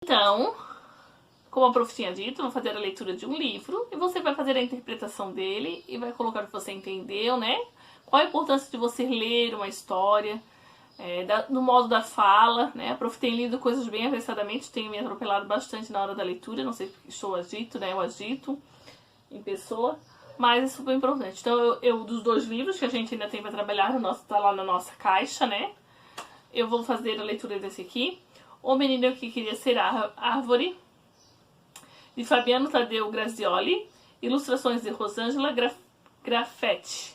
Então, como a prof tinha dito, eu vou fazer a leitura de um livro e você vai fazer a interpretação dele e vai colocar o que você entendeu, né? Qual a importância de você ler uma história, no modo da fala, né? A prof tem lido coisas bem apressadamente, tenho me atropelado bastante na hora da leitura, não sei porque estou agito, né? Eu agito em pessoa, mas é super importante. Então, eu dos dois livros que a gente ainda tem para trabalhar, tá lá na nossa caixa, né? Eu vou fazer a leitura desse aqui. O Menino que Queria Ser Árvore, de Fabiano Tadeu Grazioli, ilustrações de Rosângela Grafetti.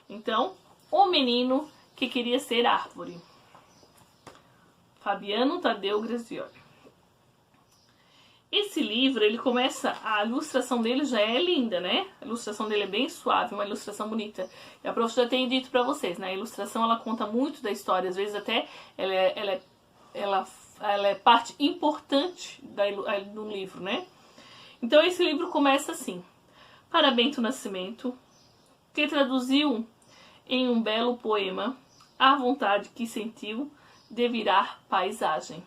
Então, O Menino que Queria Ser Árvore, Fabiano Tadeu Grazioli. Esse livro, ele começa, a ilustração dele já é linda, né? A ilustração dele é bem suave, uma ilustração bonita. E a prof já tem dito pra vocês, né? A ilustração, ela conta muito da história, às vezes até ela é parte importante do livro, né? Então esse livro começa assim: para Bento Nascimento, que traduziu em um belo poema a vontade que sentiu de virar paisagem.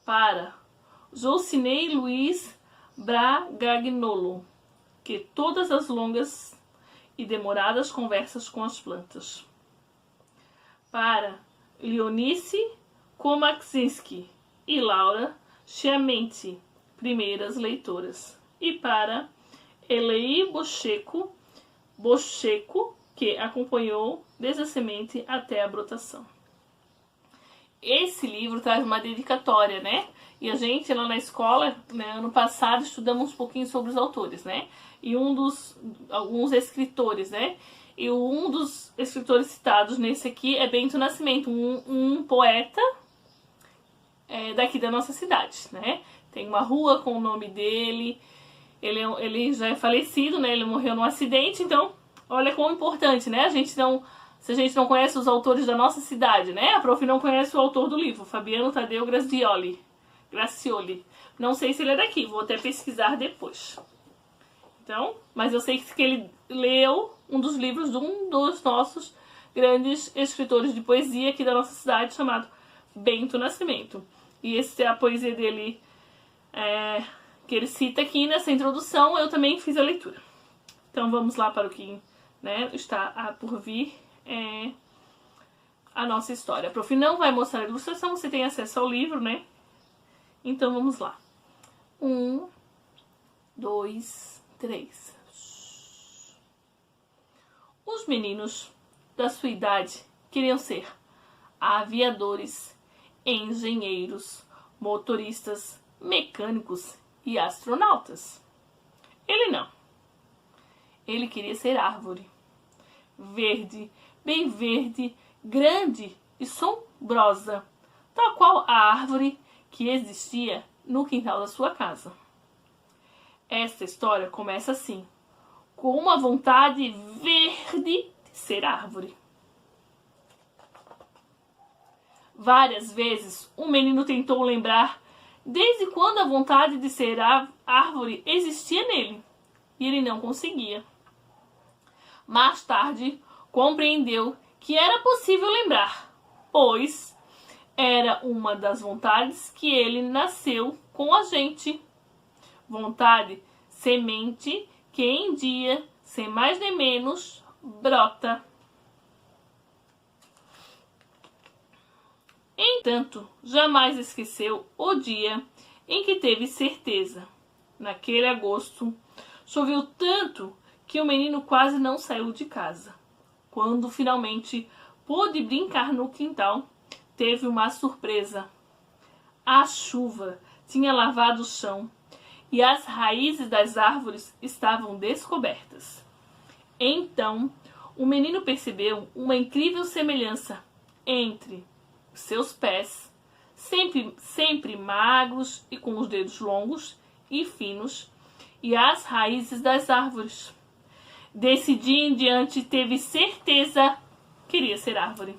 Para Jocinei Luiz Bragagnolo, que todas as longas e demoradas conversas com as plantas. Para Leonice Komaczynski e Laura Chiamenti, primeiras leitoras. E para Elei Bocheco, que acompanhou desde a semente até a brotação. Esse livro traz uma dedicatória, né? E a gente lá na escola, né, ano passado, estudamos um pouquinho sobre os autores, né? E alguns escritores, né? E um dos escritores citados nesse aqui é Bento Nascimento, um poeta daqui da nossa cidade, né? Tem uma rua com o nome dele, ele já é falecido, né? Ele morreu num acidente, então, olha como importante, né? Se a gente não conhece os autores da nossa cidade, né? A prof não conhece o autor do livro, Fabiano Tadeu Grazioli. Não sei se ele é daqui, vou até pesquisar depois. Então, mas eu sei que ele leu um dos livros de um dos nossos grandes escritores de poesia aqui da nossa cidade, chamado Bento Nascimento. E essa é a poesia dele, que ele cita aqui nessa introdução, eu também fiz a leitura. Então vamos lá para o que, né, está por vir. A nossa história. A prof não vai mostrar a ilustração, você tem acesso ao livro, né? Então vamos lá. 1, 2, 3. Os meninos da sua idade queriam ser aviadores, engenheiros, motoristas, mecânicos e astronautas. Ele não. Ele queria ser árvore. Verde, bem verde, grande e sombrosa, tal qual a árvore que existia no quintal da sua casa. Esta história começa assim, com uma vontade verde de ser árvore. Várias vezes o menino tentou lembrar desde quando a vontade de ser árvore existia nele, e ele não conseguia. Mais tarde, compreendeu que era possível lembrar, pois era uma das vontades que ele nasceu com a gente. Vontade, semente que em dia, sem mais nem menos, brota. Entanto, jamais esqueceu o dia em que teve certeza. Naquele agosto, choveu tanto que o menino quase não saiu de casa. Quando finalmente pôde brincar no quintal, teve uma surpresa. A chuva tinha lavado o chão e as raízes das árvores estavam descobertas. Então, o menino percebeu uma incrível semelhança entre seus pés, sempre magros e com os dedos longos e finos, e as raízes das árvores. Desse dia em diante teve certeza que queria ser árvore.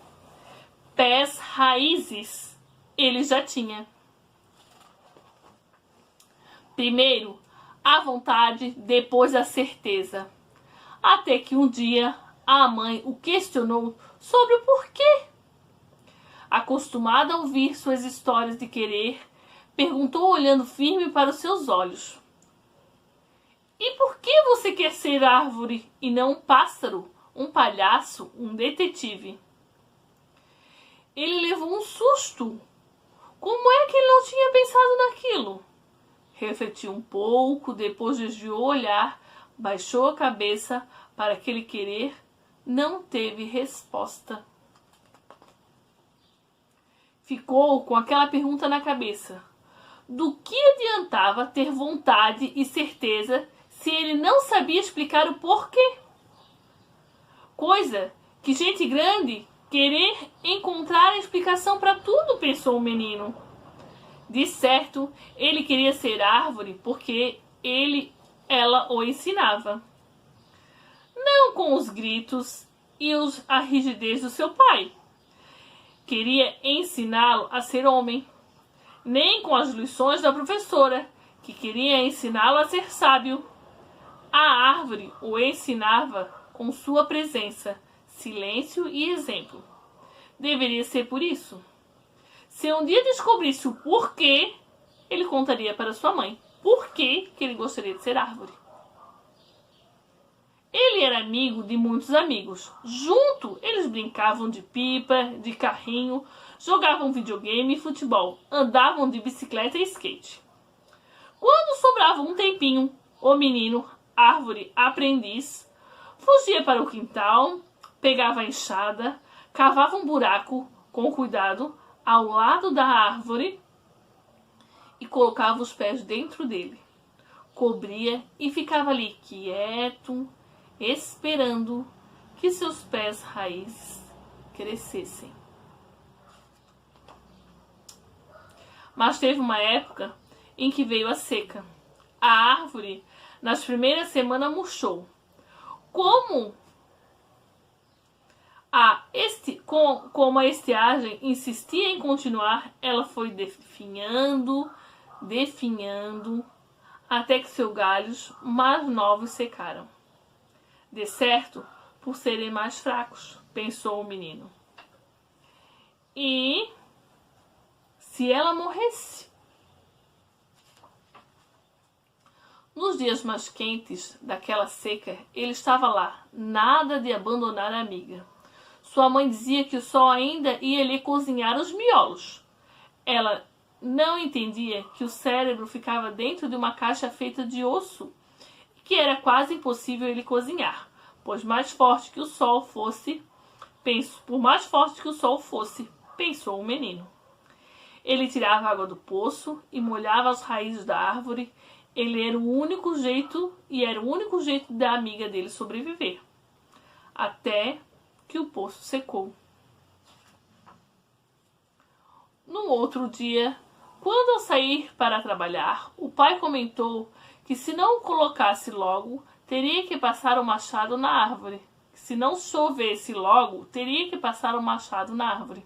Pés, raízes, ele já tinha. Primeiro a vontade, depois a certeza. Até que um dia a mãe o questionou sobre o porquê. acostumada a ouvir suas histórias de querer, perguntou olhando firme para os seus olhos: "E por que você quer ser árvore e não um pássaro, um palhaço, um detetive?" Ele levou um susto. Como é que ele não tinha pensado naquilo? Refletiu um pouco, depois desviou o olhar, baixou a cabeça para aquele querer, não teve resposta. Ficou com aquela pergunta na cabeça. Do que adiantava ter vontade e certeza se ele não sabia explicar o porquê? Coisa que gente grande querer encontrar a explicação para tudo, pensou o menino. De certo, ele queria ser árvore porque ela o ensinava. Não com os gritos e a rigidez do seu pai. Queria ensiná-lo a ser homem. Nem com as lições da professora, que queria ensiná-lo a ser sábio. A árvore o ensinava com sua presença, silêncio e exemplo. Deveria ser por isso. Se um dia descobrisse o porquê, ele contaria para sua mãe por que ele gostaria de ser árvore. Ele era amigo de muitos amigos. Junto, eles brincavam de pipa, de carrinho, jogavam videogame e futebol, andavam de bicicleta e skate. Quando sobrava um tempinho, o menino, árvore aprendiz, fugia para o quintal, pegava a enxada, cavava um buraco com cuidado ao lado da árvore e colocava os pés dentro dele. Cobria e ficava ali quieto, esperando que seus pés raízes crescessem. Mas teve uma época em que veio a seca. A árvore, nas primeiras semanas, murchou. Como a estiagem insistia em continuar, ela foi definhando, até que seus galhos mais novos secaram. De certo, por serem mais fracos, pensou o menino. E se ela morresse? Nos dias mais quentes daquela seca, ele estava lá, nada de abandonar a amiga. Sua mãe dizia que o sol ainda ia lhe cozinhar os miolos. Ela não entendia que o cérebro ficava dentro de uma caixa feita de osso e que era quase impossível ele cozinhar, pois por mais forte que o sol fosse, pensou o menino. Ele tirava água do poço e molhava as raízes da árvore. Era o único jeito da amiga dele sobreviver. Até que o poço secou. No outro dia, quando ao sair para trabalhar, o pai comentou que se não o colocasse logo, teria que passar o machado na árvore. Se não chovesse logo, teria que passar o machado na árvore.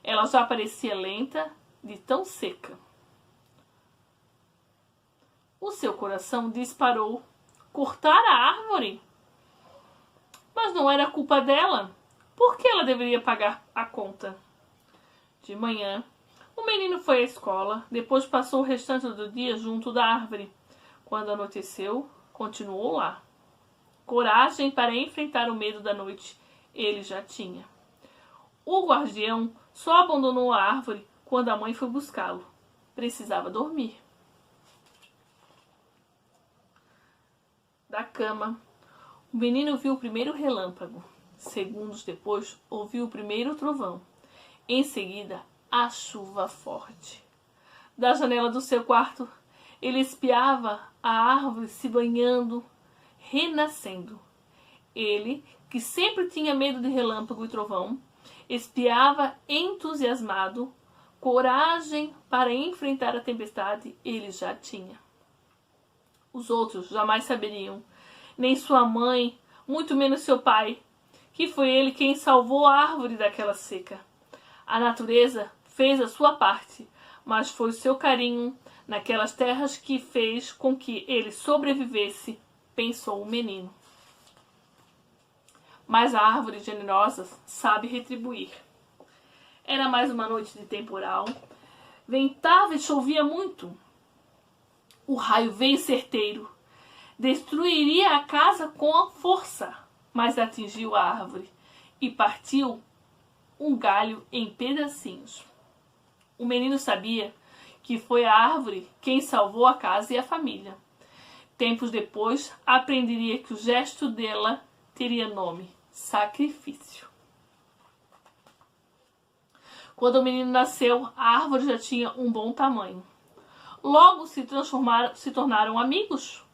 Ela já parecia lenta de tão seca. O seu coração disparou. Cortar a árvore? Mas não era culpa dela. Por que ela deveria pagar a conta? De manhã, o menino foi à escola, depois passou o restante do dia junto da árvore. Quando anoiteceu, continuou lá. Coragem para enfrentar o medo da noite ele já tinha. O guardião só abandonou a árvore quando a mãe foi buscá-lo. Precisava dormir. Da cama, o menino viu o primeiro relâmpago. Segundos depois, ouviu o primeiro trovão. Em seguida, a chuva forte. Da janela do seu quarto, ele espiava a árvore se banhando, renascendo. Ele, que sempre tinha medo de relâmpago e trovão, espiava entusiasmado. Coragem para enfrentar a tempestade ele já tinha. Os outros jamais saberiam, nem sua mãe, muito menos seu pai, que foi ele quem salvou a árvore daquela seca. A natureza fez a sua parte, mas foi o seu carinho naquelas terras que fez com que ele sobrevivesse, pensou o menino. Mas a árvore generosa sabe retribuir. Era mais uma noite de temporal. Ventava e chovia muito. O raio veio certeiro. Destruiria a casa com a força, mas atingiu a árvore e partiu um galho em pedacinhos. O menino sabia que foi a árvore quem salvou a casa e a família. Tempos depois, aprenderia que o gesto dela teria nome: sacrifício. Quando o menino nasceu, a árvore já tinha um bom tamanho. Logo se tornaram amigos.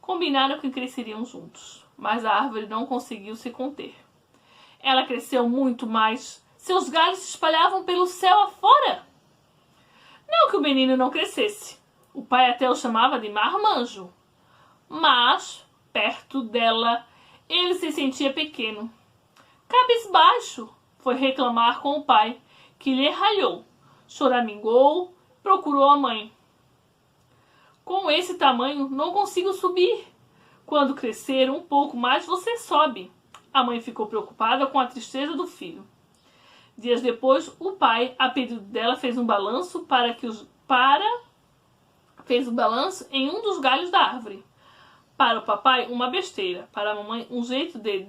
Combinaram que cresceriam juntos, mas a árvore não conseguiu se conter. Ela cresceu muito mais. Seus galhos se espalhavam pelo céu afora. Não que o menino não crescesse. O pai até o chamava de marmanjo. Mas, perto dela, ele se sentia pequeno. Cabisbaixo, foi reclamar com o pai, que lhe ralhou. Choramingou, procurou a mãe. Com esse tamanho, não consigo subir. Quando crescer um pouco mais, você sobe. A mãe ficou preocupada com a tristeza do filho. Dias depois, o pai, a pedido dela, fez um balanço fez um balanço em um dos galhos da árvore. Para o papai, uma besteira. Para a mamãe, um jeito de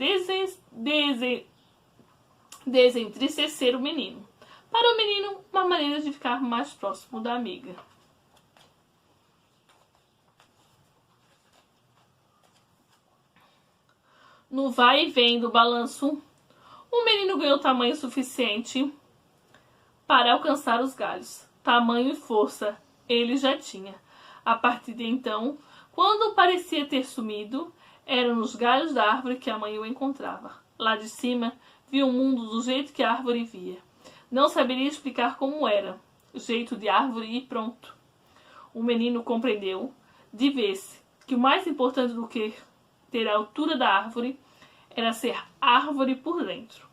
desentristecer o menino. Para o menino, uma maneira de ficar mais próximo da amiga. No vai e vem do balanço, o menino ganhou tamanho suficiente para alcançar os galhos. Tamanho e força ele já tinha. A partir de então, quando parecia ter sumido, eram nos galhos da árvore que a mãe o encontrava. Lá de cima, via o mundo do jeito que a árvore via. Não saberia explicar como era. Jeito de árvore e pronto. O menino compreendeu, de vez, que o mais importante do que ter a altura da árvore era ser árvore por dentro.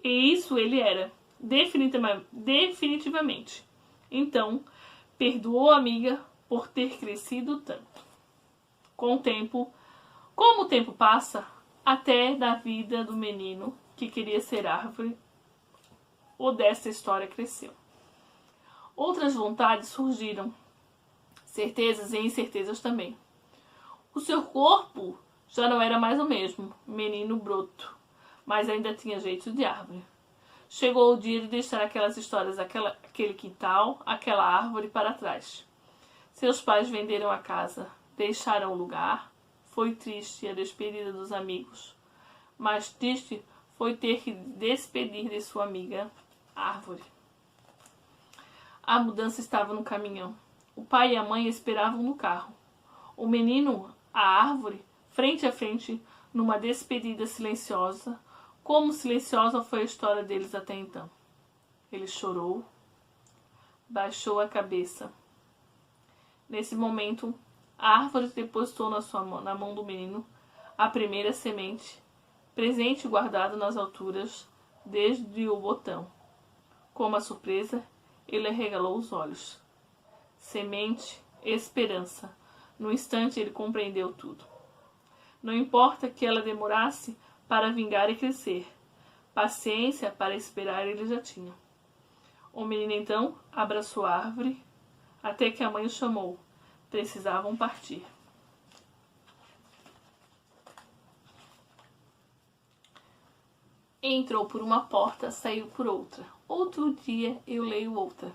E isso ele era, definitivamente. Então, perdoou a amiga por ter crescido tanto. Com o tempo, como o tempo passa, até da vida do menino que queria ser árvore, ou dessa história cresceu. Outras vontades surgiram, certezas e incertezas também. O seu corpo já não era mais o mesmo, menino broto, mas ainda tinha jeito de árvore. Chegou o dia de deixar aquelas histórias, aquele quintal, aquela árvore para trás. Seus pais venderam a casa, deixaram o lugar. Foi triste a despedida dos amigos, mas triste foi ter que despedir de sua amiga, árvore. A mudança estava no caminhão. O pai e a mãe esperavam no carro. O menino, a árvore, frente a frente, numa despedida silenciosa, como silenciosa foi a história deles até então. Ele chorou, baixou a cabeça. Nesse momento, a árvore depositou na mão do menino a primeira semente, presente guardado nas alturas, desde o botão. Com uma surpresa, ele arregalou os olhos. Semente, esperança. No instante ele compreendeu tudo. Não importa que ela demorasse para vingar e crescer. Paciência para esperar ele já tinha. O menino então abraçou a árvore, até que a mãe o chamou. Precisavam partir. Entrou por uma porta, saiu por outra. Outro dia eu leio outra.